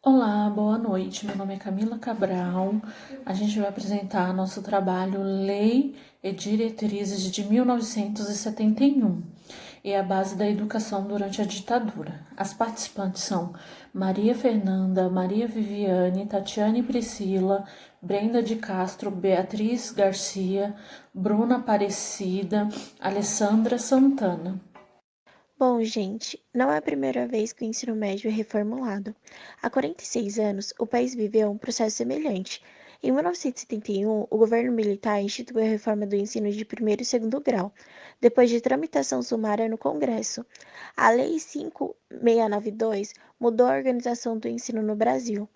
Olá, boa noite. Meu nome é Camila Cabral. A gente vai apresentar nosso trabalho Lei e Diretrizes de 1971 e a base da educação durante a ditadura. As participantes são Maria Fernanda, Maria Viviane, Tatiane Priscila, Brenda de Castro, Beatriz Garcia, Bruna Aparecida, Alessandra Santana. Bom, gente, não é a primeira vez que o ensino médio é reformulado. Há 46 anos, o país viveu um processo semelhante. Em 1971, o governo militar instituiu a reforma do ensino de primeiro e segundo grau, depois de tramitação sumária no Congresso. A Lei 5692 mudou a organização do ensino no Brasil.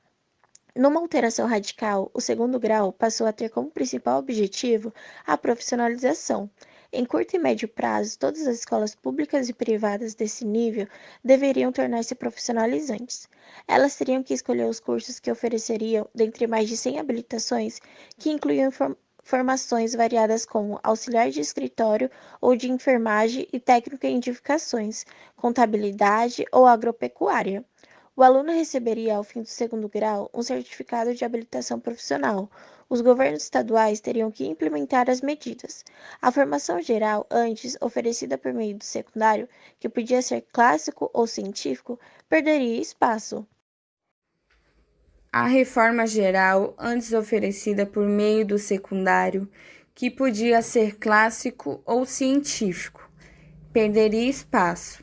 Numa alteração radical, o segundo grau passou a ter como principal objetivo a profissionalização. Em curto e médio prazo, todas as escolas públicas e privadas desse nível deveriam tornar-se profissionalizantes. Elas teriam que escolher os cursos que ofereceriam, dentre mais de 100 habilitações, que incluíam formações variadas como auxiliar de escritório ou de enfermagem e técnico em edificações, contabilidade ou agropecuária. O aluno receberia, ao fim do segundo grau, um certificado de habilitação profissional. Os governos estaduais teriam que implementar as medidas. A formação geral, antes oferecida por meio do secundário, que podia ser clássico ou científico, perderia espaço. A reforma geral, antes oferecida por meio do secundário, que podia ser clássico ou científico, perderia espaço.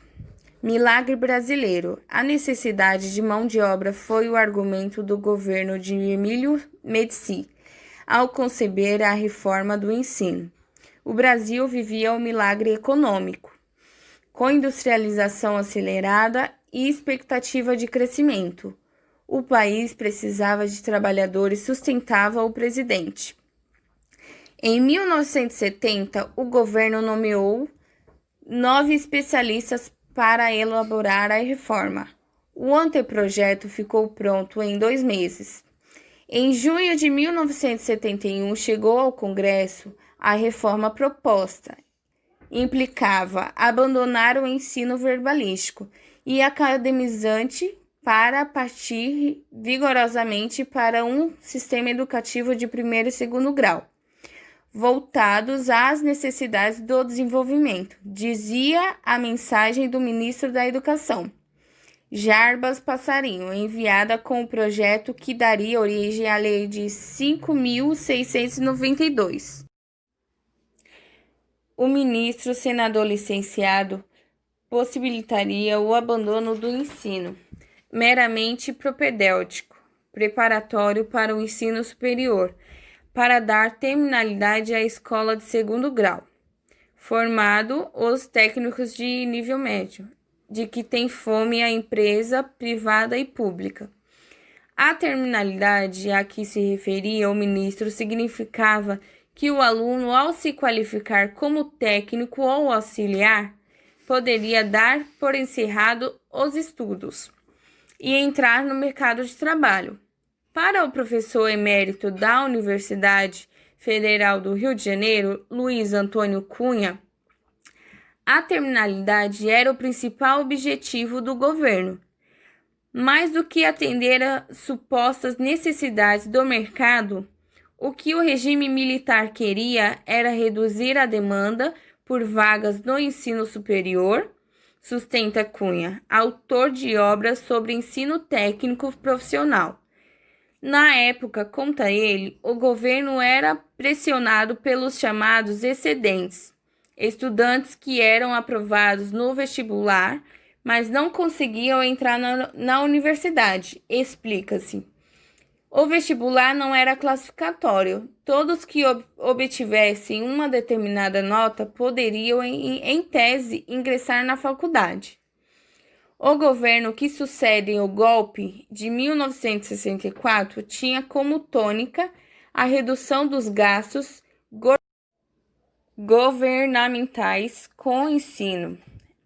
Milagre brasileiro. A necessidade de mão de obra foi o argumento do governo de Emílio Médici ao conceber a reforma do ensino. O Brasil vivia um milagre econômico, com industrialização acelerada e expectativa de crescimento. O país precisava de trabalhadores, sustentava o presidente. Em 1970, o governo nomeou 9 especialistas para elaborar a reforma. O anteprojeto ficou pronto em 2 meses. Em junho de 1971, chegou ao Congresso a reforma proposta. Implicava abandonar o ensino verbalístico e academizante para partir vigorosamente para um sistema educativo de primeiro e segundo grau, voltados às necessidades do desenvolvimento, dizia a mensagem do ministro da Educação, Jarbas Passarinho, enviada com o projeto que daria origem à Lei de 5.692. O ministro senador licenciado possibilitaria o abandono do ensino meramente propedêutico, preparatório para o ensino superior, para dar terminalidade à escola de segundo grau, formado os técnicos de nível médio, de que tem fome a empresa privada e pública. A terminalidade a que se referia o ministro significava que o aluno, ao se qualificar como técnico ou auxiliar, poderia dar por encerrado os estudos e entrar no mercado de trabalho. Para o professor emérito da Universidade Federal do Rio de Janeiro, Luiz Antônio Cunha, a terminalidade era o principal objetivo do governo. Mais do que atender a supostas necessidades do mercado, o que o regime militar queria era reduzir a demanda por vagas no ensino superior, sustenta Cunha, autor de obras sobre ensino técnico profissional. Na época, conta ele, o governo era pressionado pelos chamados excedentes, estudantes que eram aprovados no vestibular, mas não conseguiam entrar na universidade. Explica-se. O vestibular não era classificatório. Todos que obtivessem uma determinada nota poderiam, em tese, ingressar na faculdade. O governo que sucede o golpe de 1964 tinha como tônica a redução dos gastos governamentais com ensino.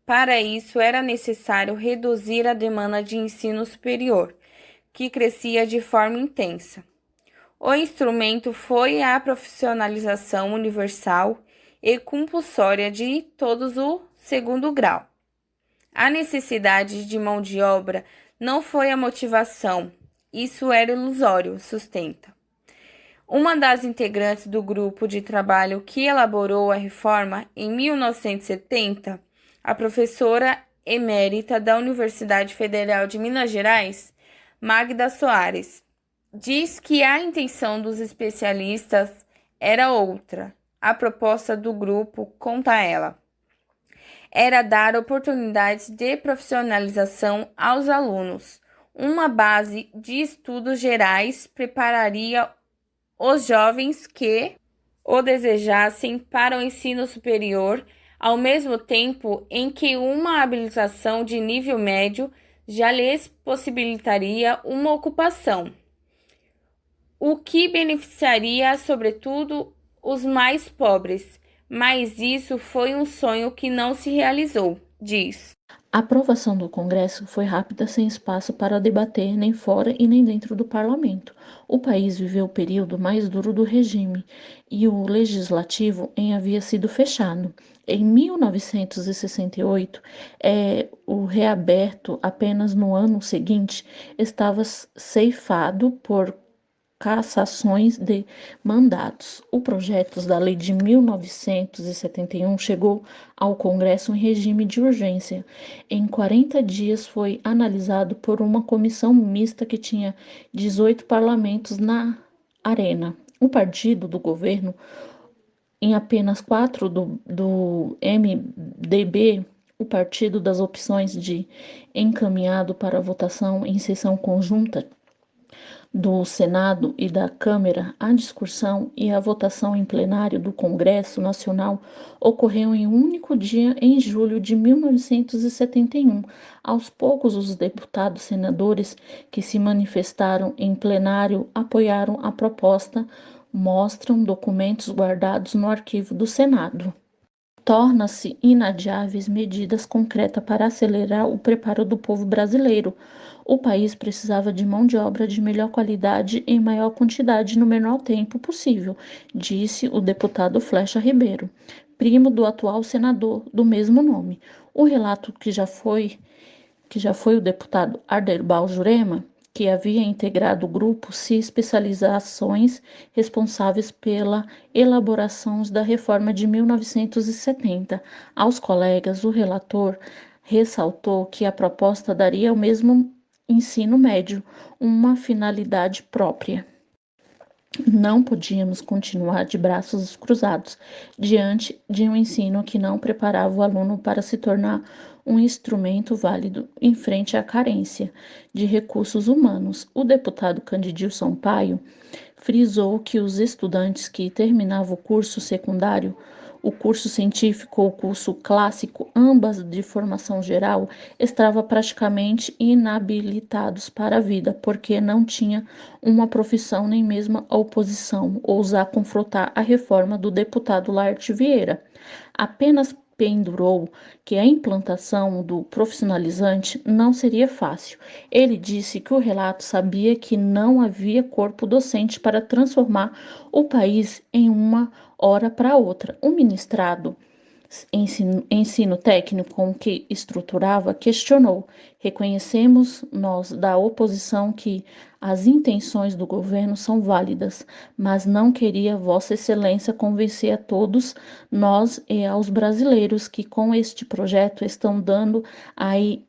Para isso, era necessário reduzir a demanda de ensino superior, que crescia de forma intensa. O instrumento foi a profissionalização universal e compulsória de todos o segundo grau. A necessidade de mão de obra não foi a motivação. isso era ilusório, sustenta. Uma das integrantes do grupo de trabalho que elaborou a reforma em 1970, a professora emérita da Universidade Federal de Minas Gerais, Magda Soares, diz que a intenção dos especialistas era outra. A proposta do grupo, conta ela, era dar oportunidades de profissionalização aos alunos. Uma base de estudos gerais prepararia os jovens que o desejassem para o ensino superior, ao mesmo tempo em que uma habilitação de nível médio já lhes possibilitaria uma ocupação, o que beneficiaria, sobretudo, os mais pobres. Mas isso foi um sonho que não se realizou, diz. A aprovação do Congresso foi rápida, sem espaço para debater nem fora e nem dentro do parlamento. O país viveu o período mais duro do regime e o legislativo havia sido fechado. Em 1968, o reaberto apenas no ano seguinte estava ceifado por cassações de mandatos. O projeto da Lei de 1971 chegou ao Congresso em regime de urgência. Em 40 dias foi analisado por uma comissão mista que tinha 18 parlamentos na arena. O partido do governo, em apenas 4 do MDB, o Partido das Opções de encaminhado para votação em sessão conjunta do Senado e da Câmara, a discussão e a votação em plenário do Congresso Nacional ocorreu em um único dia em julho de 1971. Aos poucos, os deputados senadores que se manifestaram em plenário apoiaram a proposta, mostram documentos guardados no arquivo do Senado. Torna-se inadiáveis medidas concretas para acelerar o preparo do povo brasileiro. O país precisava de mão de obra de melhor qualidade em maior quantidade no menor tempo possível, disse o deputado Flecha Ribeiro, primo do atual senador do mesmo nome. O relato que já foi o deputado Arderbal Jurema, que havia integrado o grupo, se especializações responsáveis pela elaboração da reforma de 1970. Aos colegas, o relator ressaltou que a proposta daria ao mesmo ensino médio uma finalidade própria. Não podíamos continuar de braços cruzados diante de um ensino que não preparava o aluno para se tornar um instrumento válido em frente à carência de recursos humanos. O deputado Candidilson Sampaio frisou que os estudantes que terminavam o curso secundário, o curso científico ou o curso clássico, ambas de formação geral, estavam praticamente inabilitados para a vida, porque não tinha uma profissão nem mesmo a oposição ousar confrontar a reforma do deputado Laerte Vieira. Apenas pendurou que a implantação do profissionalizante não seria fácil. Ele disse que o relato sabia que não havia corpo docente para transformar o país em uma hora para outra. O ministrado ensino técnico com que estruturava questionou: reconhecemos nós da oposição que as intenções do governo são válidas, mas não queria Vossa Excelência convencer a todos nós e aos brasileiros que com este projeto estão dando aí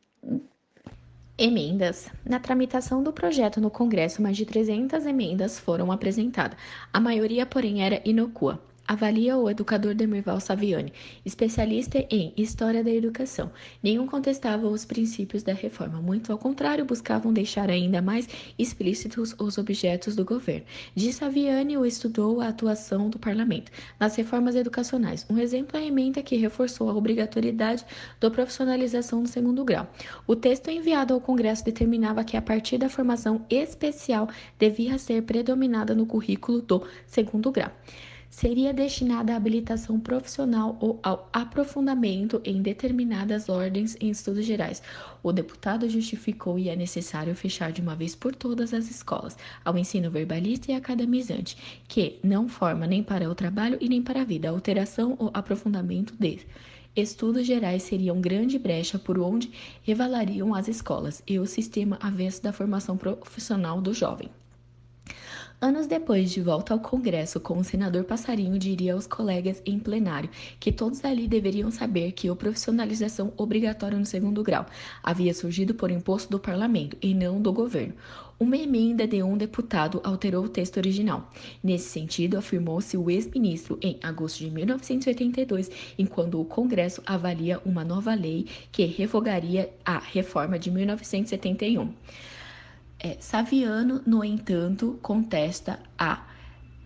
Emendas. Na tramitação do projeto no Congresso, mais de 300 emendas foram apresentadas. A maioria, porém, era inocua. Avalia o educador Demirval Saviani, especialista em História da Educação. Nenhum contestava os princípios da reforma, muito ao contrário, buscavam deixar ainda mais explícitos os objetos do governo. De Saviani, o estudou a atuação do parlamento nas reformas educacionais. Um exemplo é a emenda que reforçou a obrigatoriedade da profissionalização do segundo grau. O texto enviado ao Congresso determinava que a partir da formação especial devia ser predominada no currículo do segundo grau. Seria destinada à habilitação profissional ou ao aprofundamento em determinadas ordens em estudos gerais. O deputado justificou e é necessário fechar de uma vez por todas as escolas ao ensino verbalista e academizante, que não forma nem para o trabalho e nem para a vida, a alteração ou aprofundamento Estudos gerais seriam grande brecha por onde revelariam as escolas e o sistema avesso da formação profissional do jovem. Anos depois, de volta ao Congresso, com o senador Passarinho diria aos colegas em plenário que todos ali deveriam saber que a profissionalização obrigatória no segundo grau havia surgido por imposto do parlamento e não do governo. Uma emenda de um deputado alterou o texto original. Nesse sentido, afirmou-se o ex-ministro em agosto de 1982, enquanto o Congresso avalia uma nova lei que revogaria a reforma de 1971. Saviano, no entanto, contesta a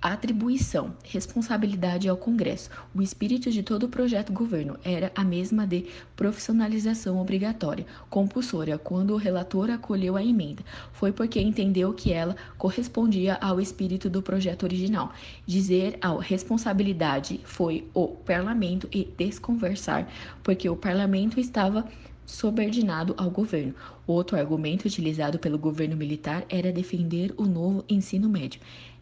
atribuição, responsabilidade ao Congresso. O espírito de todo o projeto governo era a mesma de profissionalização obrigatória, compulsória, quando o relator acolheu a emenda. Foi porque entendeu que ela correspondia ao espírito do projeto original. Dizer a responsabilidade foi o parlamento e desconversar, porque o parlamento estava subordinado ao governo. Outro argumento utilizado pelo governo militar era defender o novo ensino médio.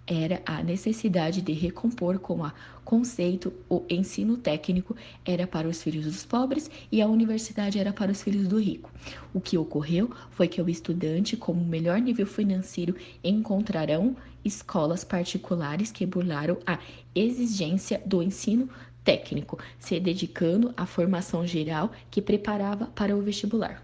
Era a necessidade de recompor com o conceito o ensino técnico era para os filhos dos pobres e a universidade era para os filhos do rico. O que ocorreu foi que o estudante, como melhor nível financeiro, encontrarão escolas particulares que burlaram a exigência do ensino técnico, se dedicando à formação geral que preparava para o vestibular.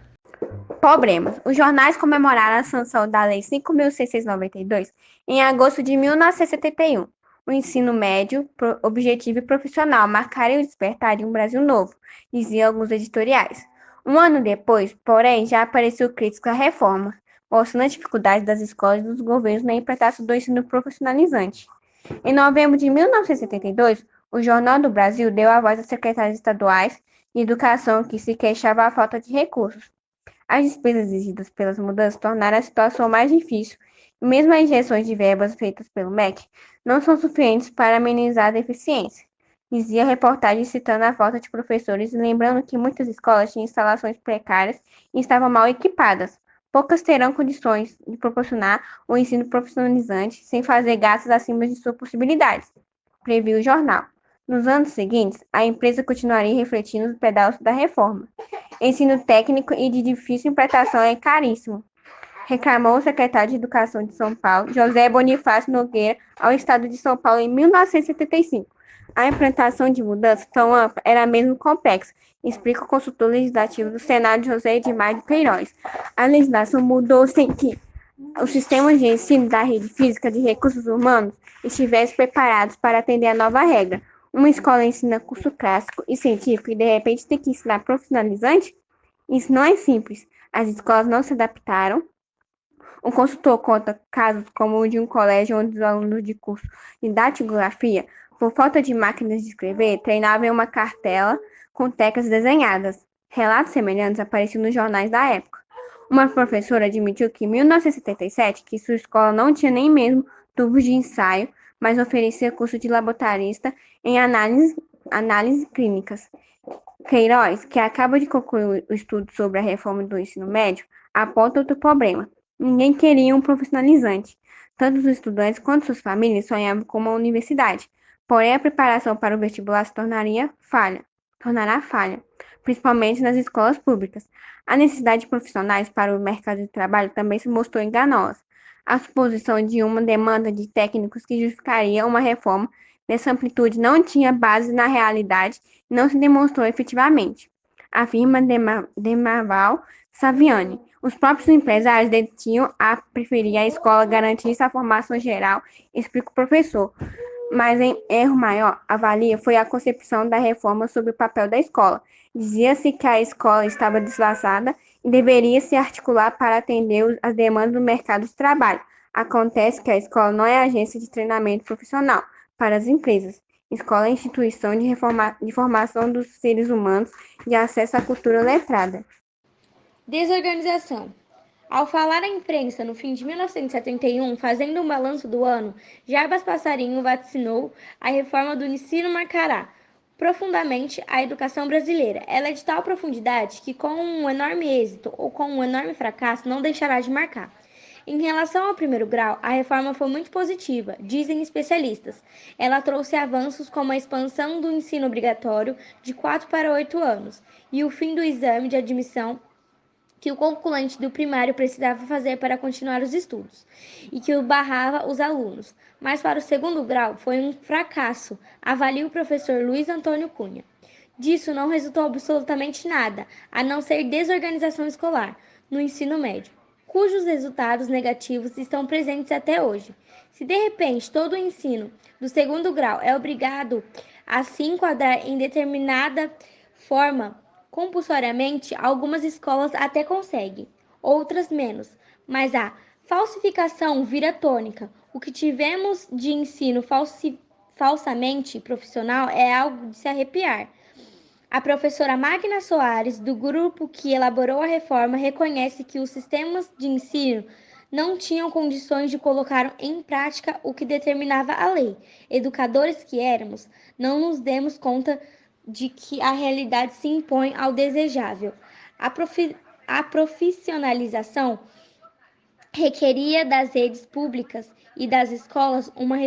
Problemas. Os jornais comemoraram a sanção da Lei 5.692 em agosto de 1971. O ensino médio, objetivo e profissional marcaram o despertar de um Brasil novo, diziam alguns editoriais. Um ano depois, porém, já apareceu crítica à reforma, mostrando a dificuldade das escolas e dos governos na implantação do ensino profissionalizante. Em novembro de 1972, o Jornal do Brasil deu a voz aos secretários estaduais de educação que se queixavam da falta de recursos. As despesas exigidas pelas mudanças tornaram a situação mais difícil, e mesmo as injeções de verbas feitas pelo MEC não são suficientes para amenizar a deficiência, dizia a reportagem citando a falta de professores e lembrando que muitas escolas tinham instalações precárias e estavam mal equipadas. Poucas terão condições de proporcionar o ensino profissionalizante sem fazer gastos acima de suas possibilidades, previu o jornal. Nos anos seguintes, a empresa continuaria refletindo os pedaços da reforma. Ensino técnico e de difícil implantação é caríssimo, reclamou o secretário de Educação de São Paulo, José Bonifácio Nogueira, ao Estado de São Paulo em 1975. A implantação de mudanças tão ampla era mesmo complexa, explica o consultor legislativo do Senado, José Edmar de Queiroz. A legislação mudou sem que os sistemas de ensino da rede física de recursos humanos estivessem preparados para atender a nova regra. Uma escola ensina curso clássico e científico e de repente tem que ensinar profissionalizante? Isso não é simples. As escolas não se adaptaram. O consultor conta casos como o de um colégio onde os alunos de curso de datilografia, por falta de máquinas de escrever, treinavam em uma cartela com teclas desenhadas. Relatos semelhantes apareciam nos jornais da época. Uma professora admitiu que em 1977 que sua escola não tinha nem mesmo tubos de ensaio, mas oferecia curso de laboratorista em análises clínicas. Queiroz, que acaba de concluir o estudo sobre a reforma do ensino médio, aponta outro problema. Ninguém queria um profissionalizante. Tanto os estudantes quanto suas famílias sonhavam com uma universidade. Porém, a preparação para o vestibular se tornará falha, principalmente nas escolas públicas. A necessidade de profissionais para o mercado de trabalho também se mostrou enganosa. A suposição de uma demanda de técnicos que justificaria uma reforma dessa amplitude não tinha base na realidade e não se demonstrou efetivamente, afirma Demaval Saviani. Os próprios empresários tinham a preferir a escola garantisse a formação geral, explica o professor. Mas em erro maior, avalia, foi a concepção da reforma sobre o papel da escola. Dizia-se que a escola estava desfasada e deveria se articular para atender as demandas do mercado de trabalho. Acontece que a escola não é agência de treinamento profissional para as empresas. Escola é instituição de formação dos seres humanos e acesso à cultura letrada. Desorganização. Ao falar à imprensa no fim de 1971, fazendo um balanço do ano, Jarbas Passarinho vaticinou a reforma do ensino marcará profundamente a educação brasileira. Ela é de tal profundidade que, com um enorme êxito ou com um enorme fracasso, não deixará de marcar. Em relação ao primeiro grau, a reforma foi muito positiva, dizem especialistas. Ela trouxe avanços como a expansão do ensino obrigatório de 4 para 8 anos e o fim do exame de admissão que o concluinte do primário precisava fazer para continuar os estudos, e que o barrava os alunos. Mas para o segundo grau foi um fracasso, avalia o professor Luiz Antônio Cunha. Disso não resultou absolutamente nada, a não ser desorganização escolar no ensino médio, cujos resultados negativos estão presentes até hoje. Se de repente todo o ensino do segundo grau é obrigado a se enquadrar em determinada forma compulsoriamente, algumas escolas até conseguem, outras menos, mas a falsificação vira tônica. O que tivemos de ensino falsamente profissional é algo de se arrepiar. A professora Magna Soares, do grupo que elaborou a reforma, reconhece que os sistemas de ensino não tinham condições de colocar em prática o que determinava a lei. Educadores que éramos, não nos demos conta de que a realidade se impõe ao desejável. A profissionalização requeria das redes públicas e das escolas uma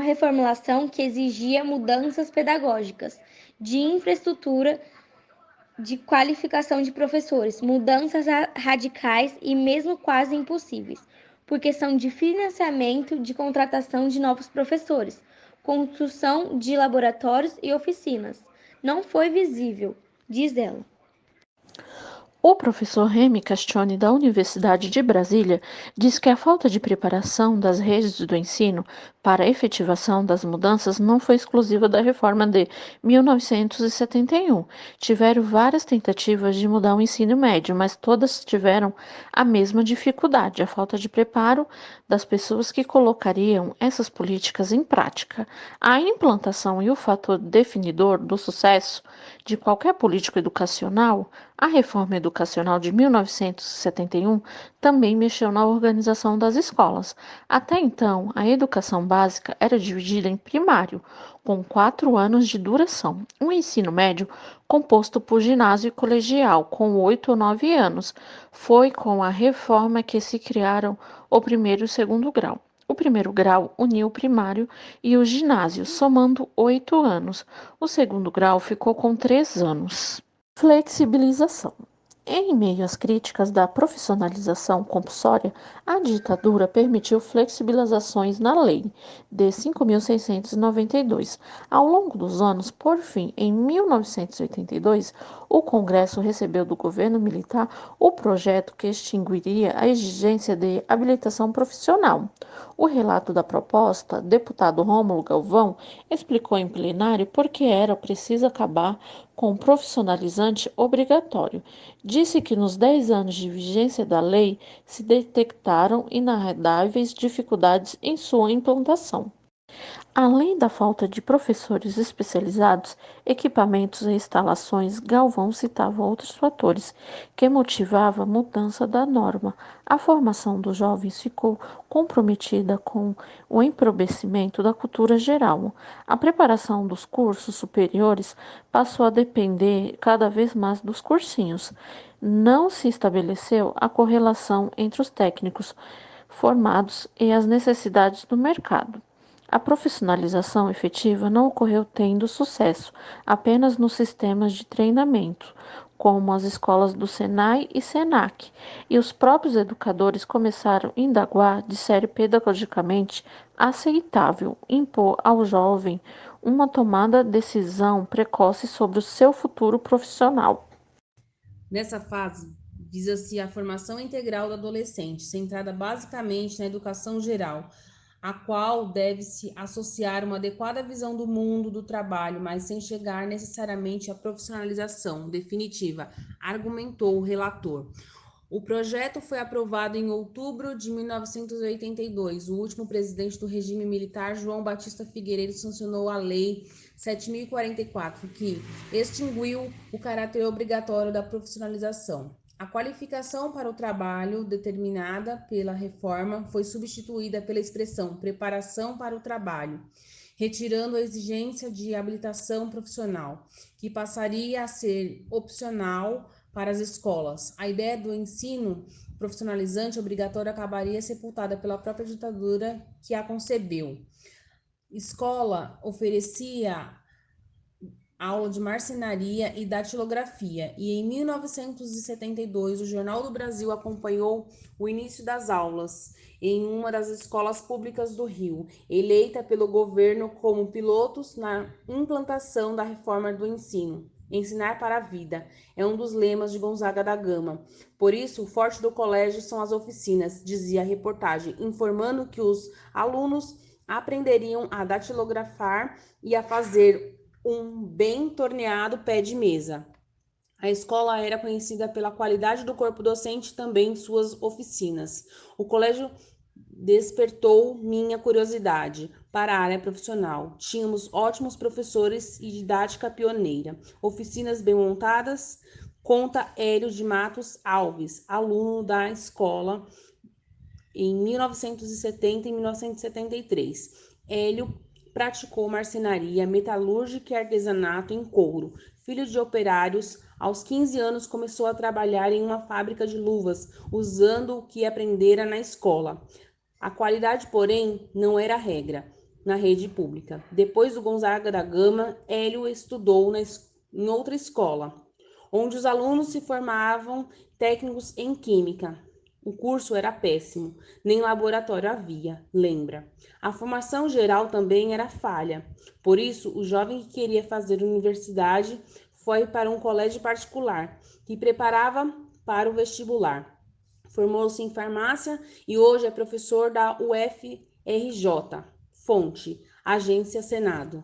reformulação que exigia mudanças pedagógicas, de infraestrutura, de qualificação de professores, mudanças radicais e mesmo quase impossíveis, por questão de financiamento, de contratação de novos professores, construção de laboratórios e oficinas. Não foi visível, diz ela. O professor Remy Castione, da Universidade de Brasília, diz que a falta de preparação das redes do ensino para a efetivação das mudanças não foi exclusiva da reforma de 1971. Tiveram várias tentativas de mudar o ensino médio, mas todas tiveram a mesma dificuldade, a falta de preparo das pessoas que colocariam essas políticas em prática. A implantação e o fator definidor do sucesso de qualquer político educacional, a reforma educacional de 1971 também mexeu na organização das escolas. Até então, a educação básica era dividida em primário, com 4 anos de duração, um ensino médio composto por ginásio e colegial, com 8 ou 9 anos. Foi com a reforma que se criaram o primeiro e o segundo grau. O primeiro grau uniu o primário e o ginásio, somando 8 anos. O segundo grau ficou com 3 anos. Flexibilização. Em meio às críticas da profissionalização compulsória, a ditadura permitiu flexibilizações na Lei de 5.692. Ao longo dos anos, por fim, em 1982, o Congresso recebeu do governo militar o projeto que extinguiria a exigência de habilitação profissional. O relato da proposta, deputado Rômulo Galvão, explicou em plenário por que era preciso acabar com o profissionalizante obrigatório. Disse que nos 10 anos de vigência da lei se detectaram inarredáveis dificuldades em sua implantação. Além da falta de professores especializados, equipamentos e instalações, Galvão citava outros fatores que motivavam a mudança da norma. A formação dos jovens ficou comprometida com o empobrecimento da cultura geral. A preparação dos cursos superiores passou a depender cada vez mais dos cursinhos. Não se estabeleceu a correlação entre os técnicos formados e as necessidades do mercado. A profissionalização efetiva não ocorreu tendo sucesso apenas nos sistemas de treinamento, como as escolas do Senai e Senac, e os próprios educadores começaram a indagar de ser pedagogicamente aceitável impor ao jovem uma tomada de decisão precoce sobre o seu futuro profissional. Nessa fase, visa-se a formação integral do adolescente, centrada basicamente na educação geral, a qual deve-se associar uma adequada visão do mundo do trabalho, mas sem chegar necessariamente à profissionalização definitiva, argumentou o relator. O projeto foi aprovado em outubro de 1982. O último presidente do regime militar, João Batista Figueiredo, sancionou a Lei 7.044, que extinguiu o caráter obrigatório da profissionalização. A qualificação para o trabalho determinada pela reforma foi substituída pela expressão preparação para o trabalho, retirando a exigência de habilitação profissional, que passaria a ser opcional para as escolas. A ideia do ensino profissionalizante obrigatório acabaria sepultada pela própria ditadura que a concebeu. Escola oferecia aula de marcenaria e datilografia, e em 1972 o Jornal do Brasil acompanhou o início das aulas em uma das escolas públicas do Rio, eleita pelo governo como pilotos na implantação da reforma do ensino. Ensinar para a vida é um dos lemas de Gonzaga da Gama. Por isso, o forte do colégio são as oficinas, dizia a reportagem, informando que os alunos aprenderiam a datilografar e a fazer um bem torneado pé de mesa. A escola era conhecida pela qualidade do corpo docente e também suas oficinas. O colégio despertou minha curiosidade para a área profissional. Tínhamos ótimos professores e didática pioneira, oficinas bem montadas, conta Hélio de Matos Alves, aluno da escola em 1970 e 1973. Hélio praticou marcenaria, metalúrgica e artesanato em couro. Filho de operários, aos 15 anos começou a trabalhar em uma fábrica de luvas, usando o que aprendera na escola. A qualidade, porém, não era regra na rede pública. Depois do Gonzaga da Gama, Hélio estudou em outra escola, onde os alunos se formavam técnicos em química. O curso era péssimo, nem laboratório havia, lembra. A formação geral também era falha. Por isso, o jovem que queria fazer universidade foi para um colégio particular, que preparava para o vestibular. Formou-se em farmácia e hoje é professor da UFRJ. Fonte: Agência Senado.